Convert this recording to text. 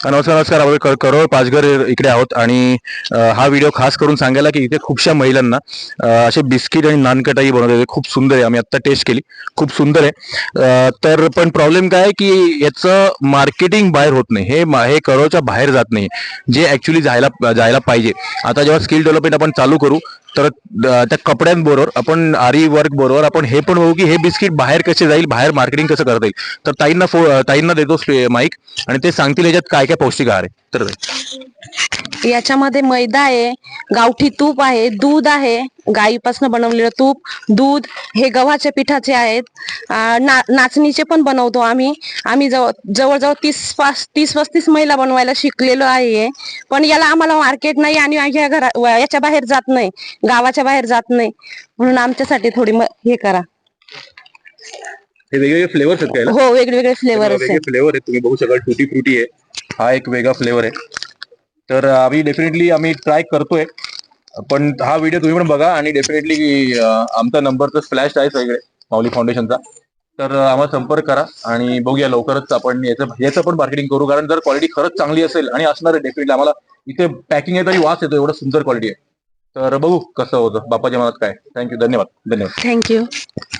नमस्कार नमस्कार. आपण करोळ पाचघर इकडे आहोत आणि हा व्हिडिओ खास करून सांगायला की इथे खूपशा महिलांना असे बिस्किट आणि नानकटाई बनवते. खूप सुंदर आहे. आम्ही आत्ता टेस्ट केली, खूप सुंदर आहे. तर पण प्रॉब्लेम काय आहे की याचं मार्केटिंग बाहेर होत नाही. हे करोळच्या बाहेर जात नाही, जे ऍक्च्युली जायला जायला पाहिजे. आता जेव्हा स्किल डेव्हलपमेंट आपण चालू करू तर त्या कपड्यांबरोबर आपण आरी वर्क बरोबर आपण हे पण बघू की हे बिस्किट बाहेर कसे जाईल, बाहेर मार्केटिंग कसं करता येईल. तर ताईंना देतो माईक आणि ते सांगतील याच्यात काय काय पौष्टिक आहार आहे. तर याच्यामध्ये मैदा आहे, गावठी तूप आहे, दूध आहे, गाईपासून बनवलेलं तूप, दूध हे गव्हाच्या पिठाचे आहेत. नाचणीचे पण बनवतो आम्ही. जवळजवळ 30-35 महिला बनवायला शिकलेलो आहे. पण याला आम्हाला मार्केट नाही आणि याच्या बाहेर जात नाही, गावाच्या बाहेर जात नाही. म्हणून आमच्यासाठी थोडी हे करा. हे वेगवेगळे फ्लेवर्स आहेत का? हो, वेगवेगळे फ्लेवर वेगवेगळे फ्लेवर आहेत. तुम्ही बघू शकाल टुटी फ्रुटी आहे, हा एक वेगळा फ्लेवर आहे. तर आम्ही ट्राय करतोय. पण हा व्हिडिओ तुम्ही पण बघा आणि डेफिनेटली आमचा नंबर तर फ्लॅश आहे सगळे माऊली फाउंडेशनचा. तर आम्हाला संपर्क करा आणि बघूया लवकरच आपण याचं पण मार्केटिंग करू. कारण जर क्वालिटी खरंच चांगली असेल आणि असणार आहे डेफिनेटली, आम्हाला इथे पॅकिंग आहे तरी वास येतो, एवढं सुंदर क्वालिटी आहे. तर बघू कसं होतं. बापाच्या मनात काय. थँक्यू, धन्यवाद धन्यवाद. थँक्यू.